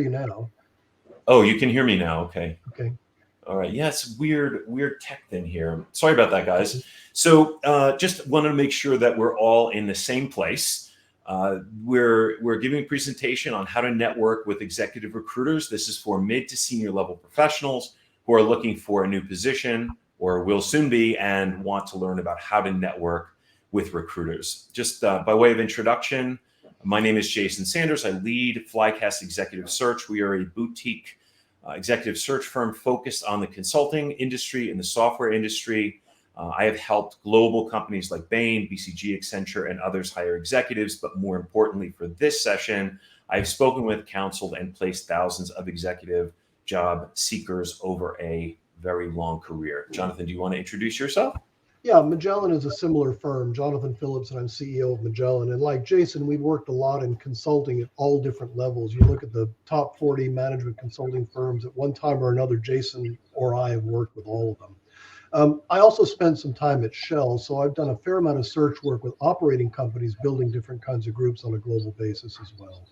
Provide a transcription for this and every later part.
you now. Oh, you can hear me now. Okay. Okay. All right. Yeah, it's weird tech thing here. Sorry about that, guys. So just wanted to make sure that we're all in the same place. We're giving a presentation on how to network with executive recruiters. This is for mid to senior level professionals who are looking for a new position or will soon be and want to learn about how to network with recruiters. Just by way of introduction, my name is Jason Sanders. I lead Flycast Executive Search. We are a boutique executive search firm focused on the consulting industry and the software industry. I have helped global companies like Bain, BCG, Accenture, and others hire executives. But more importantly for this session, I've spoken with, counseled, and placed thousands of executive job seekers over a very long career. Jonathan, do you want to introduce yourself? Yeah, Magellan is a similar firm. Jonathan Phillips, and I'm CEO of Magellan. And like Jason, we've worked a lot in consulting at all different levels. You look at the top 40 management consulting firms, at one time or another, Jason or I have worked with all of them. I also spent some time at Shell, so I've done a fair amount of search work with operating companies, building different kinds of groups on a global basis as well.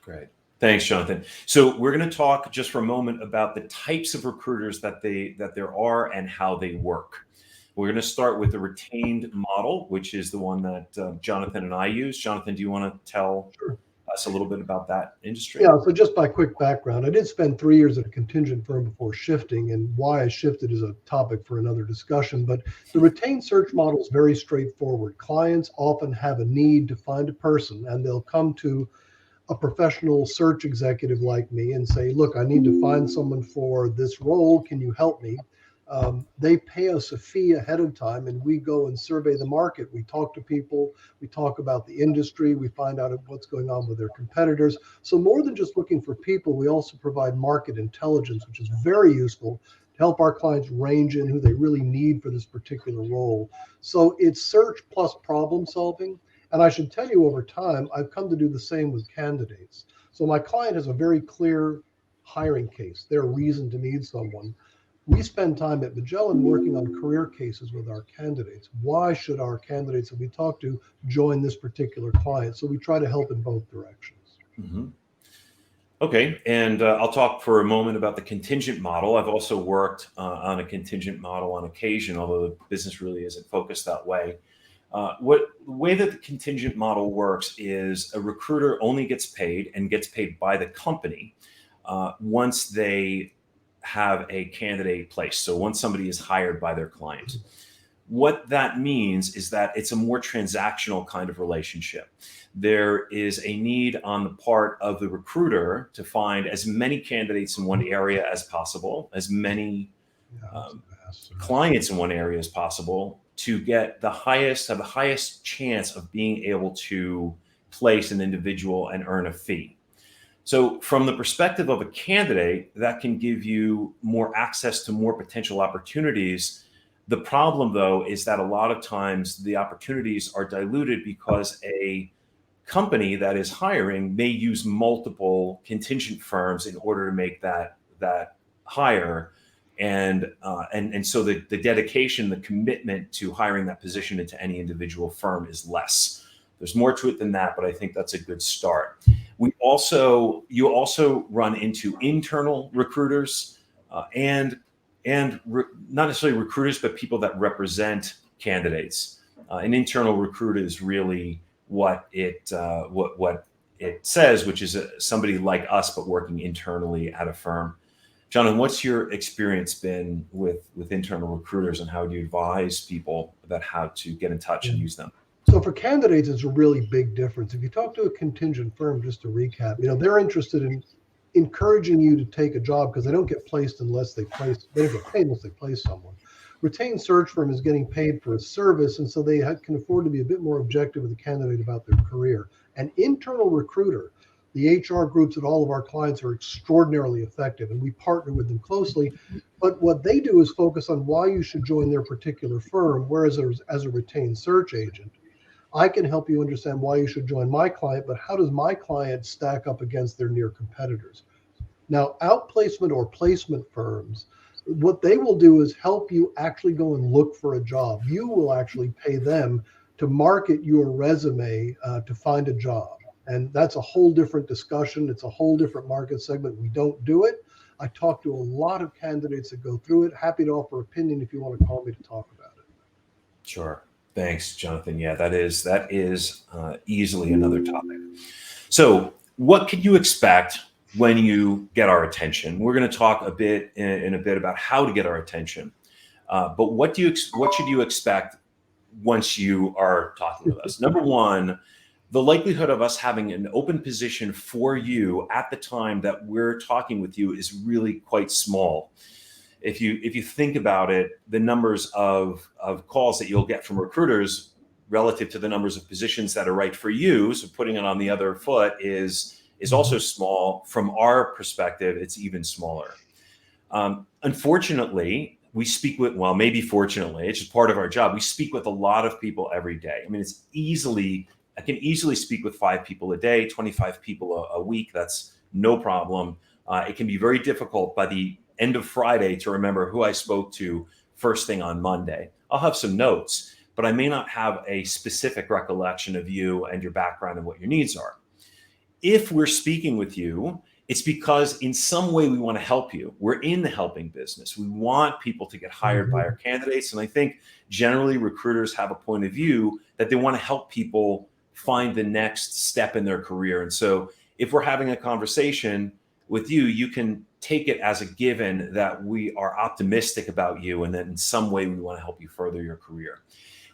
Great. Thanks, Jonathan. So we're going to talk just for a moment about the types of recruiters that there are and how they work. We're going to start with the retained model, which is the one that Jonathan and I use. Jonathan, do you want to tell us a little bit about that industry? Yeah, so just by quick background, I did spend 3 years at a contingent firm before shifting, and why I shifted is a topic for another discussion. But the retained search model is very straightforward. Clients often have a need to find a person, and they'll come to a professional search executive like me and say, look, I need to find someone for this role. Can you help me? They pay us a fee ahead of time, and we go and survey the market. We talk to people, we talk about the industry, we find out what's going on with their competitors. So more than just looking for people, we also provide market intelligence, which is very useful to help our clients range in who they really need for this particular role. So it's search plus problem solving. And I should tell you, over time, I've come to do the same with candidates. So my client has a very clear hiring case, their reason to need someone. We spend time at Magellan working on career cases with our candidates. Why should our candidates that we talk to join this particular client? So we try to help in both directions. Mm-hmm. Okay, and I'll talk for a moment about the contingent model. I've also worked on a contingent model on occasion, although the business really isn't focused that way. The way that the contingent model works is a recruiter only gets paid and gets paid by the company once they have a candidate placed. So once somebody is hired by their client, what that means is that it's a more transactional kind of relationship. There is a need on the part of the recruiter to find as many candidates in one area as possible, as many clients in one area as possible, to get the highest chance of being able to place an individual and earn a fee. So from the perspective of a candidate, that can give you more access to more potential opportunities. The problem, though, is that a lot of times the opportunities are diluted because a company that is hiring may use multiple contingent firms in order to make that hire. And so the dedication, the commitment to hiring that position into any individual firm is less. There's more to it than that, but I think that's a good start. You also run into internal recruiters and not necessarily recruiters, but people that represent candidates. An internal recruiter is really what it says, which is somebody like us, but working internally at a firm. Jonathan, what's your experience been with internal recruiters, and how do you advise people about how to get in touch and use them? So for candidates, it's a really big difference. If you talk to a contingent firm, just to recap, they're interested in encouraging you to take a job because they don't get placed unless they don't get paid unless they place someone. Retained search firm is getting paid for a service, and so they can afford to be a bit more objective with the candidate about their career. An internal recruiter, the HR groups at all of our clients are extraordinarily effective, and we partner with them closely. But what they do is focus on why you should join their particular firm, whereas as a retained search agent, I can help you understand why you should join my client, but how does my client stack up against their near competitors? Now, outplacement or placement firms, what they will do is help you actually go and look for a job. You will actually pay them to market your resume to find a job. And that's a whole different discussion. It's a whole different market segment. We don't do it. I talk to a lot of candidates that go through it. Happy to offer opinion if you want to call me to talk about it. Sure. Thanks, Jonathan. Yeah, that is easily another topic. So what can you expect when you get our attention? We're going to talk a bit in a bit about how to get our attention. But what should you expect once you are talking with us? Number one, the likelihood of us having an open position for you at the time that we're talking with you is really quite small. If you think about it, the numbers of calls that you'll get from recruiters relative to the numbers of positions that are right for you, so putting it on the other foot is also small. From our perspective, it's even smaller. Unfortunately, we speak with, well, maybe fortunately, it's just part of our job. We speak with a lot of people every day. I mean, I can easily speak with 5 people a day, 25 people a week. That's no problem. It can be very difficult by the end of Friday to remember who I spoke to first thing on Monday. I'll have some notes, but I may not have a specific recollection of you and your background and what your needs are. If we're speaking with you, it's because in some way we want to help you. We're in the helping business. We want people to get hired by our candidates. And I think generally recruiters have a point of view that they want to help people find the next step in their career. And so if we're having a conversation with you, you can take it as a given that we are optimistic about you and that in some way we want to help you further your career.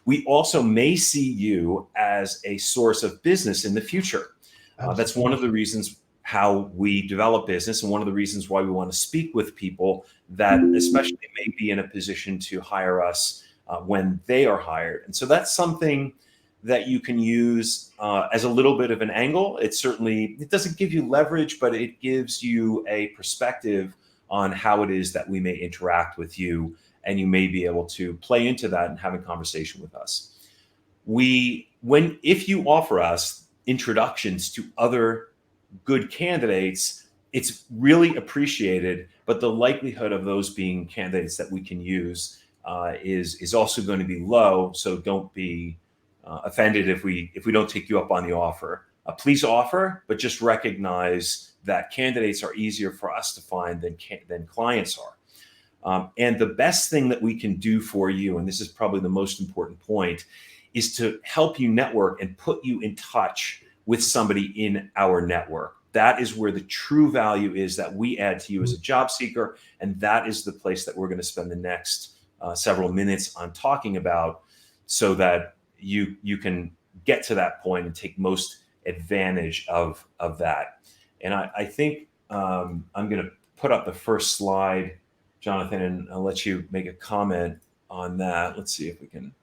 We also may see you as a source of business in the future. That's one of the reasons how we develop business and one of the reasons why we want to speak with people that especially may be in a position to hire us when they are hired. And so that's something that you can use as a little bit of an angle. It doesn't give you leverage, but it gives you a perspective on how it is that we may interact with you, and you may be able to play into that and have a conversation with us. If you offer us introductions to other good candidates, it's really appreciated, but the likelihood of those being candidates that we can use is also going to be low. So don't be offended if we don't take you up on the offer. Please offer, but just recognize that candidates are easier for us to find than clients are. And the best thing that we can do for you, and this is probably the most important point, is to help you network and put you in touch with somebody in our network. That is where the true value is that we add to you as a job seeker. And that is the place that we're going to spend the next several minutes on talking about, so that you can get to that point and take most advantage of that. And I think I'm going to put up the first slide, Jonathan, and I'll let you make a comment on that. Let's see if we can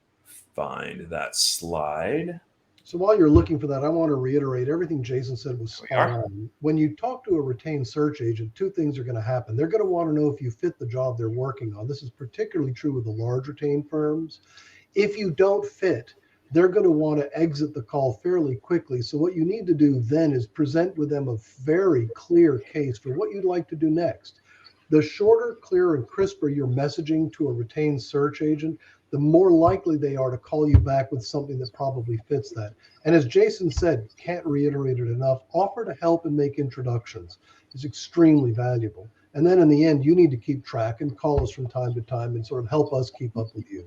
find that slide. So while you're looking for that, I want to reiterate everything Jason said was spot on. When you talk to a retained search agent, 2 things are going to happen. They're going to want to know if you fit the job they're working on. This is particularly true with the large retained firms. If you don't fit, they're going to want to exit the call fairly quickly. So what you need to do then is present with them a very clear case for what you'd like to do next. The shorter, clearer, and crisper your messaging to a retained search agent, the more likely they are to call you back with something that probably fits that. And as Jason said, can't reiterate it enough, offer to help and make introductions is extremely valuable. And then in the end, you need to keep track and call us from time to time and sort of help us keep up with you.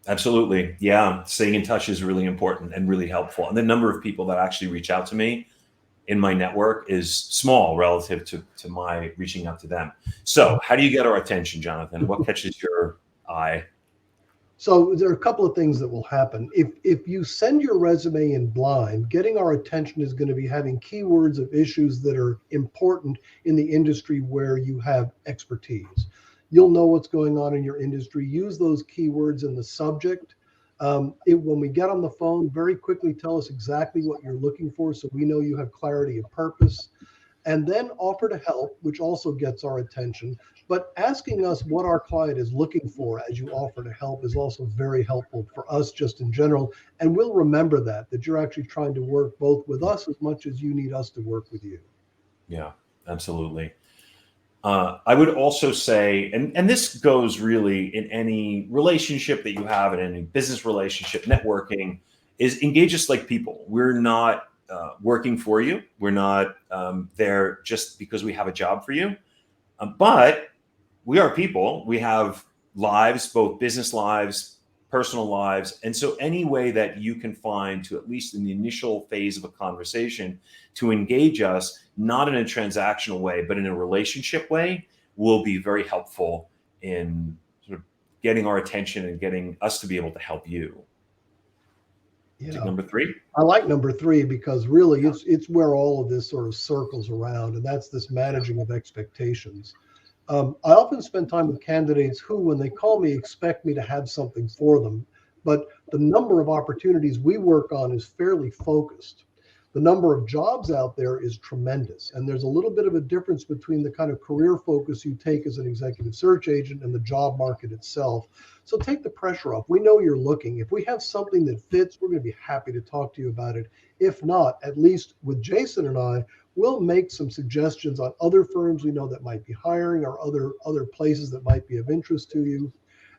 Absolutely. Yeah. Staying in touch is really important and really helpful. And the number of people that actually reach out to me in my network is small relative to my reaching out to them. So how do you get our attention, Jonathan? What catches your eye? So there are a couple of things that will happen. If you send your resume in blind, getting our attention is going to be having keywords of issues that are important in the industry where you have expertise. You'll know what's going on in your industry. Use those keywords in the subject. When we get on the phone, very quickly tell us exactly what you're looking for so we know you have clarity of purpose. And then offer to help, which also gets our attention. But asking us what our client is looking for as you offer to help is also very helpful for us just in general. And we'll remember that you're actually trying to work both with us as much as you need us to work with you. Yeah, absolutely. I would also say, and this goes really in any relationship that you have, in any business relationship, networking, is engage us like people. We're not working for you. We're not there just because we have a job for you. But we are people. We have lives, both business lives, personal lives. And so any way that you can find to, at least in the initial phase of a conversation, to engage us, not in a transactional way, but in a relationship way, will be very helpful in sort of getting our attention and getting us to be able to help you. Yeah. Number 3. I like number 3 because really it's where all of this sort of circles around, and that's this managing of expectations. I often spend time with candidates who, when they call me, expect me to have something for them, but the number of opportunities we work on is fairly focused. The number of jobs out there is tremendous, and there's a little bit of a difference between the kind of career focus you take as an executive search agent and the job market itself. So take the pressure off. We know you're looking. If we have something that fits, we're going to be happy to talk to you about it. If not, at least with Jason and I, we'll make some suggestions on other firms we know that might be hiring, or other places that might be of interest to you.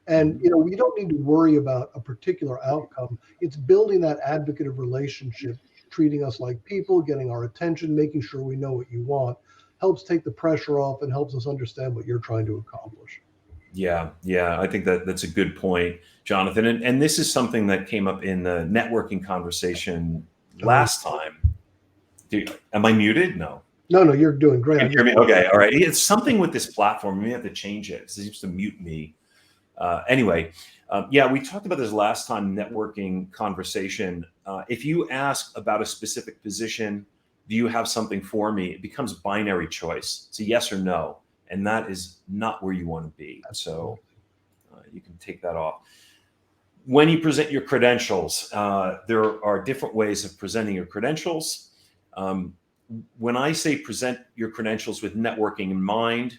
And we don't need to worry about a particular outcome. It's building that advocative relationship, treating us like people, getting our attention, making sure we know what you want, helps take the pressure off and helps us understand what you're trying to accomplish. Yeah, I think that's a good point, Jonathan. And this is something that came up in the networking conversation last time. Am I muted? No, you're doing great. Can you hear me? Okay, all right. It's something with this platform. We have to change it. It seems to mute me. Anyway, we talked about this last time, networking conversation. If you ask about a specific position, do you have something for me? It becomes binary choice. It's a yes or no. And that is not where you want to be. So you can take that off. When you present your credentials, there are different ways of presenting your credentials. When I say present your credentials with networking in mind,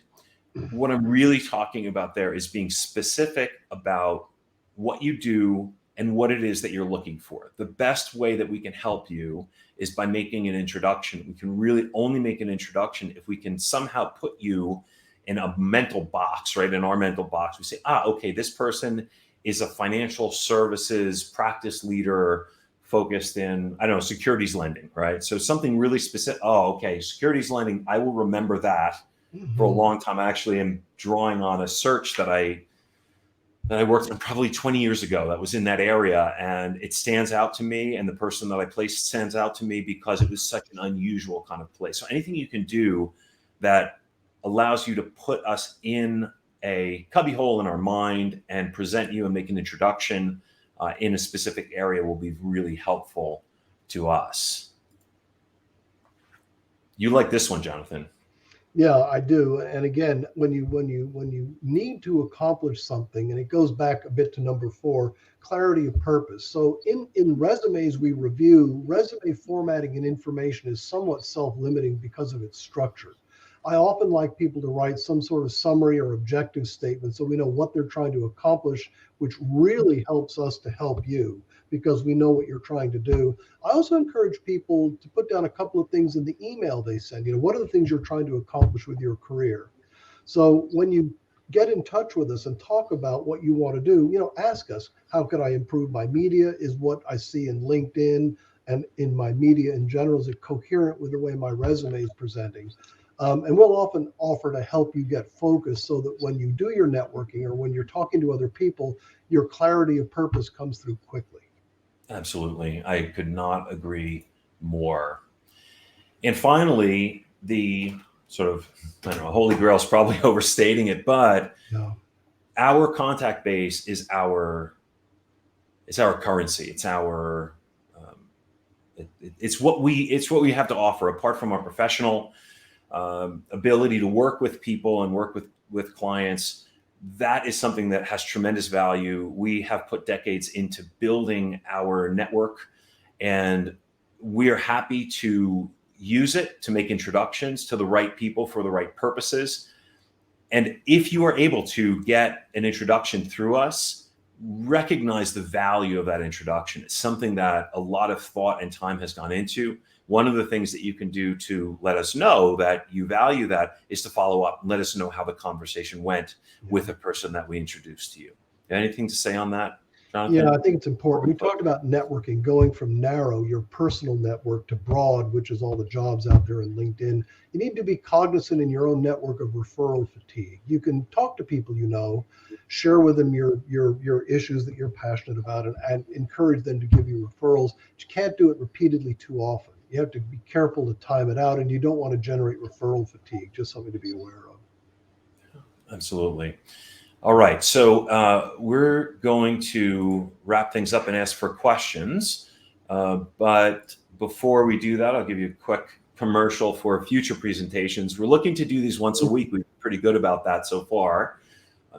what I'm really talking about there is being specific about what you do and what it is that you're looking for. The best way that we can help you is by making an introduction. We can really only make an introduction if we can somehow put you in a mental box, right? In our mental box, we say, okay, this person is a financial services practice leader focused in, securities lending, right? So something really specific. Okay, securities lending, I will remember that for a long time. I actually am drawing on a search that I worked on probably 20 years ago that was in that area, and it stands out to me, and the person that I placed stands out to me because it was such an unusual kind of place. So anything you can do that allows you to put us in a cubbyhole in our mind and present you and make an introduction in a specific area will be really helpful to us. You like this one, Jonathan? Yeah, I do. And again, when you need to accomplish something, and it goes back a bit to number 4, clarity of purpose. So in resumes we review, resume formatting and information is somewhat self-limiting because of its structure. I often like people to write some sort of summary or objective statement so we know what they're trying to accomplish, which really helps us to help you because we know what you're trying to do. I also encourage people to put down a couple of things in the email they send. What are the things you're trying to accomplish with your career? So when you get in touch with us and talk about what you want to do, ask us, how could I improve my media? Is what I see in LinkedIn and in my media in general, is it coherent with the way my resume is presenting? And we'll often offer to help you get focused so that when you do your networking or when you're talking to other people, your clarity of purpose comes through quickly. Absolutely. I could not agree more. And finally, the sort of, holy grail is probably overstating it, but our contact base is our currency. It's our, it's what we have to offer apart from our professional ability to work with people and work with clients. That is something that has tremendous value. We have put decades into building our network, and we are happy to use it to make introductions to the right people for the right purposes. And if you are able to get an introduction through us, recognize the value of that introduction. It's something that a lot of thought and time has gone into. One of the things that you can do to let us know that you value that is to follow up and let us know how the conversation went with the person that we introduced to you. Anything to say on that? Yeah, Jonathan? I think it's important. We talked about networking, going from narrow, your personal network, to broad, which is all the jobs out there in LinkedIn. You need to be cognizant in your own network of referral fatigue. You can talk to people you know, share with them your issues that you're passionate about, and encourage them to give you referrals. But you can't do it repeatedly too often. You have to be careful to time it out, and you don't want to generate referral fatigue. Just something to be aware of. Absolutely. All right, so we're going to wrap things up and ask for questions. But before we do that, I'll give you a quick commercial for future presentations. We're looking to do these once a week. We're pretty good about that so far.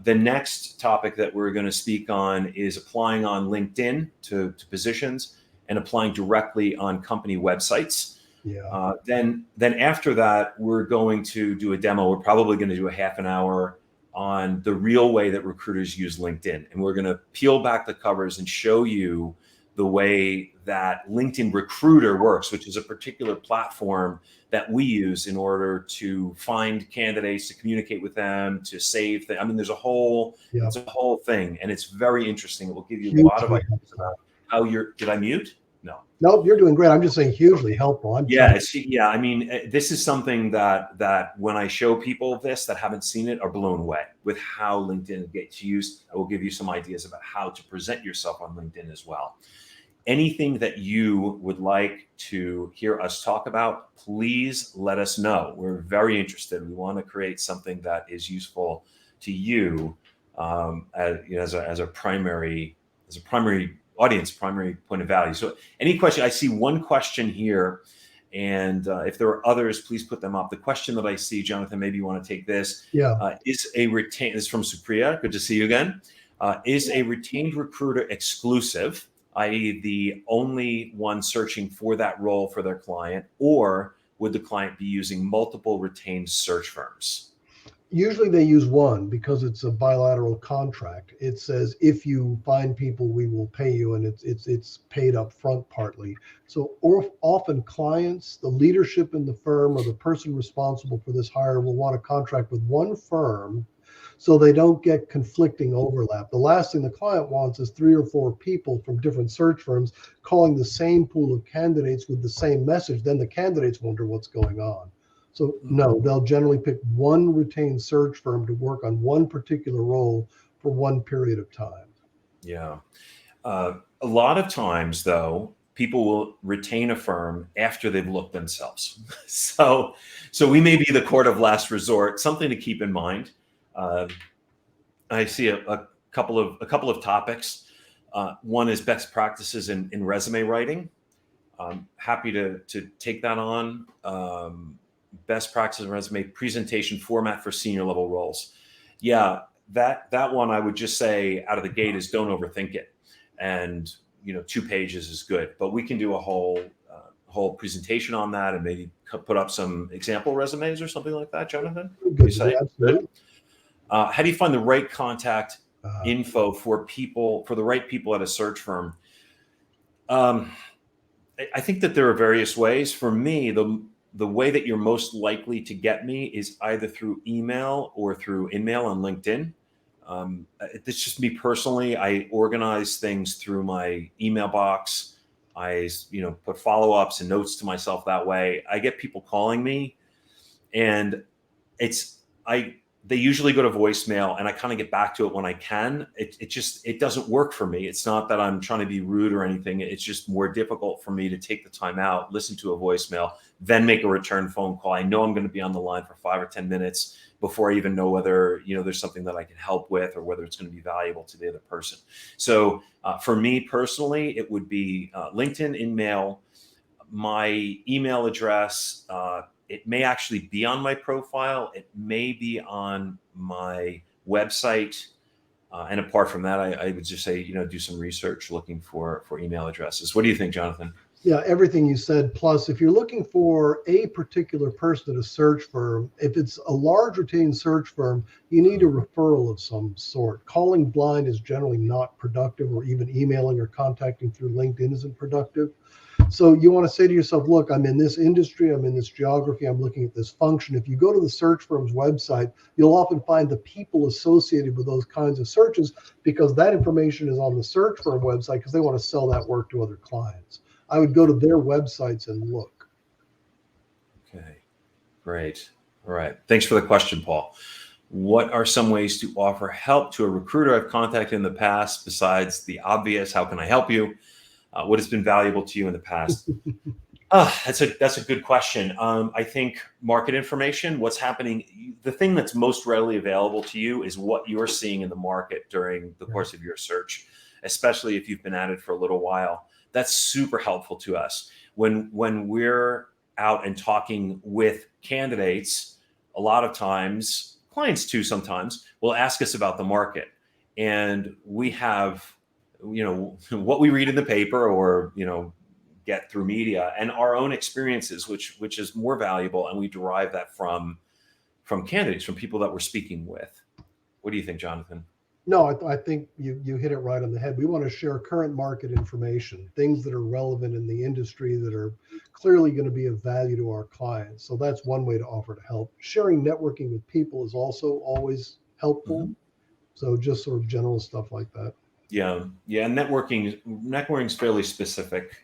The next topic that we're going to speak on is applying on LinkedIn to positions and applying directly on company websites. Yeah. Then after that, we're going to do a demo. We're probably going to do a half an hour on the real way that recruiters use LinkedIn. And we're going to peel back the covers and show you the way that LinkedIn Recruiter works, which is a particular platform that we use in order to find candidates, to communicate with them, to save them. I mean, there's a whole, Yeah. it's a whole thing, and it's very interesting. It will give you a Hugely lot of ideas helpful. about how did I mute? No. Nope, you're doing great. I'm just saying hugely helpful. Yeah. I mean, this is something that when I show people this that haven't seen it are blown away with how LinkedIn gets used. I will give you some ideas about how to present yourself on LinkedIn as well. Anything that you would like to hear us talk about, please let us know. We're very interested. We want to create something that is useful to you as a primary audience, primary point of value. So any question, I see one question here, and if there are others, please put them up. The question that I see, Jonathan, maybe you want to take this. Yeah. This is from Supriya. Good to see you again. Is a retained recruiter exclusive, i.e. the only one searching for that role for their client, or would the client be using multiple retained search firms? Usually they use one because it's a bilateral contract. It says if you find people, we will pay you, and it's paid up front partly. So, or often clients, the leadership in the firm or the person responsible for this hire will want to contract with one firm so they don't get conflicting overlap. The last thing the client wants is 3 or 4 people from different search firms calling the same pool of candidates with the same message. Then the candidates wonder what's going on. So no, they'll generally pick one retained search firm to work on one particular role for one period of time. Yeah. A lot of times, though, people will retain a firm after they've looked themselves. So we may be the court of last resort. Something to keep in mind. I see a couple of topics. One is best practices in resume writing. Happy to take that on. Best practices in resume presentation format for senior level roles. Yeah, that one I would just say out of the gate is don't overthink it. And 2 pages is good, but we can do a whole presentation on that and maybe put up some example resumes or something like that. Jonathan, Good, absolutely. How do you find the right contact info for the right people at a search firm? I think that there are various ways. For me, the way that you're most likely to get me is either through email or through InMail on LinkedIn. It's just me personally. I organize things through my email box. I put follow-ups and notes to myself that way. I get people calling me, and they usually go to voicemail, and I kind of get back to it when I can. It doesn't work for me. It's not that I'm trying to be rude or anything. It's just more difficult for me to take the time out, listen to a voicemail, then make a return phone call. I know I'm going to be on the line for 5 or 10 minutes before I even know whether there's something that I can help with or whether it's going to be valuable to the other person. So for me personally, it would be LinkedIn, InMail. My email address, it may actually be on my profile. It may be on my website. And apart from that, I would just say, do some research looking for email addresses. What do you think, Jonathan? Yeah, everything you said. Plus, if you're looking for a particular person at a search firm, if it's a large retained search firm, you need a referral of some sort. Calling blind is generally not productive, or even emailing or contacting through LinkedIn isn't productive. So you want to say to yourself, look, I'm in this industry, I'm in this geography, I'm looking at this function. If you go to the search firm's website, you'll often find the people associated with those kinds of searches because that information is on the search firm website because they want to sell that work to other clients. I would go to their websites and look. Okay, great. All right. Thanks for the question, Paul. What are some ways to offer help to a recruiter I've contacted in the past besides the obvious? How can I help you? What has been valuable to you in the past? That's a good question. I think market information, what's happening, the thing that's most readily available to you is what you're seeing in the market during the course of your search, especially if you've been at it for a little while. That's super helpful to us. When we're out and talking with candidates, a lot of times, clients too sometimes, will ask us about the market. And we have, what we read in the paper or, get through media and our own experiences, which is more valuable. And we derive that from candidates, from people that we're speaking with. What do you think, Jonathan? No, I think you hit it right on the head. We want to share current market information, things that are relevant in the industry that are clearly going to be of value to our clients. So that's one way to offer to help. Sharing networking with people is also always helpful. Mm-hmm. So just sort of general stuff like that. Yeah. Networking is fairly specific.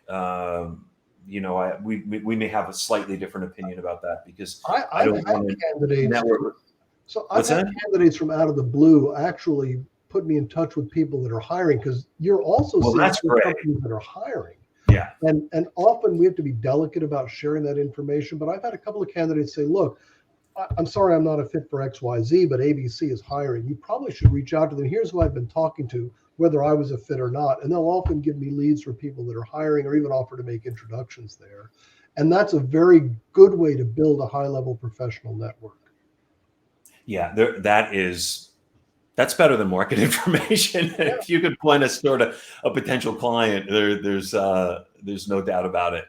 We may have a slightly different opinion about that because I don't want to network. So I've had candidates from out of the blue actually put me in touch with people that are hiring because you're also seeing companies that are hiring. Yeah. And often we have to be delicate about sharing that information. But I've had a couple of candidates say, look, I'm sorry I'm not a fit for XYZ, but ABC is hiring. You probably should reach out to them. Here's who I've been talking to, whether I was a fit or not. And they'll often give me leads for people that are hiring or even offer to make introductions there. And that's a very good way to build a high-level professional network. Yeah, that's better than market information. Yeah. If you could point us toward a potential client, there's no doubt about it.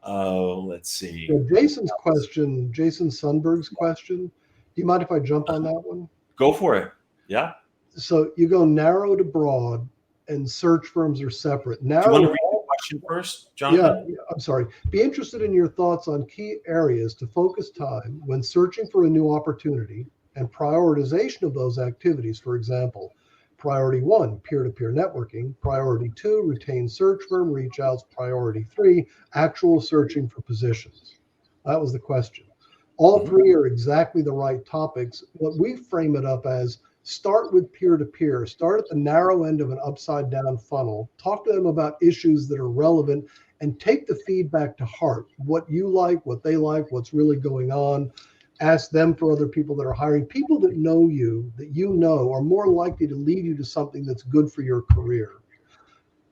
Let's see. Jason Sundberg's question. Do you mind if I jump on that one? Go for it. Yeah. So you go narrow to broad, and search firms are separate. Narrow. Do you want to read the question first, Jonathan? Yeah, I'm sorry. Be interested in your thoughts on key areas to focus time when searching for a new opportunity and prioritization of those activities. For example, priority 1, peer-to-peer networking. Priority 2, retained search firm reach outs. Priority 3, actual searching for positions. That was the question. All three are exactly the right topics. What we frame it up as, start with peer-to-peer. Start at the narrow end of an upside-down funnel. Talk to them about issues that are relevant and take the feedback to heart. What you like, what they like, what's really going on. Ask them for other people that are hiring. People that know you, that you know, are more likely to lead you to something that's good for your career.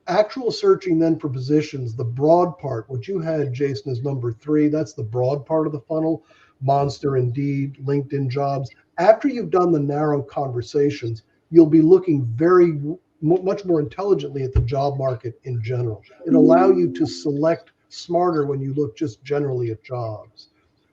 Actual searching then for positions, the broad part, what you had, Jason, is number 3. That's the broad part of the funnel. Monster, Indeed, LinkedIn Jobs. After you've done the narrow conversations, you'll be looking much more intelligently at the job market in general. It'll allow you to select smarter when you look just generally at jobs.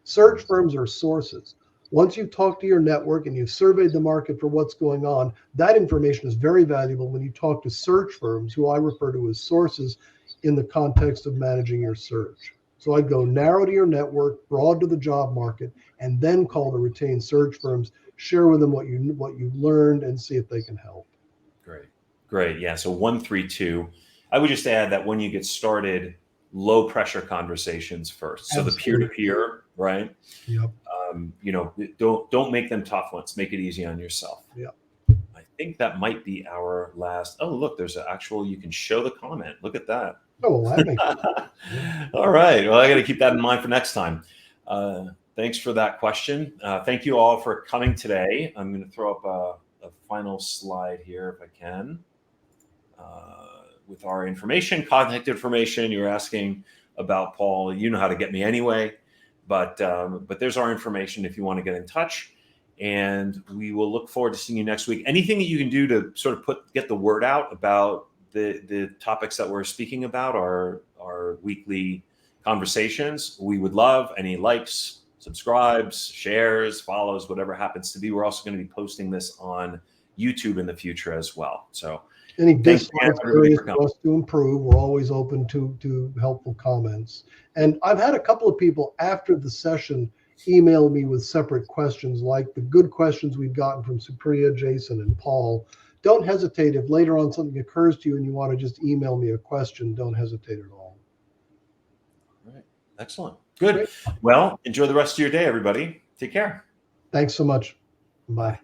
Search firms are sources. Once you've talked to your network and you've surveyed the market for what's going on, that information is very valuable when you talk to search firms, who I refer to as sources in the context of managing your search. So I'd go narrow to your network, broad to the job market, and then call the retained search firms, share with them what you've learned, and see if they can help. Great. Yeah. So 1, 3, 2. I would just add that when you get started, low pressure conversations first. So the peer-to-peer, right? Yep. Don't make them tough ones. Make it easy on yourself. Yep. I think that might be our last. Oh, look, there's you can show the comment. Look at that. Oh, well, that makes sense. All right. Well, I got to keep that in mind for next time. Thanks for that question. Thank you all for coming today. I'm going to throw up a final slide here if I can. With our information, contact information. You're asking about Paul. You know how to get me anyway. But there's our information if you want to get in touch. And we will look forward to seeing you next week. Anything that you can do to sort of get the word out about the topics that we're speaking about, our weekly conversations, we would love any likes, subscribes, shares, follows, whatever happens to be. We're also going to be posting this on YouTube in the future as well. So Any Thanks again, dislikes, everybody, areas for for coming. us to improve, we're always open to helpful comments. And I've had a couple of people after the session email me with separate questions, like the good questions we've gotten from Supriya, Jason, and Paul. Don't hesitate if later on something occurs to you and you want to just email me a question. Don't hesitate at all. All right. Excellent. Good. Great. Well, enjoy the rest of your day, everybody. Take care. Thanks so much. Bye.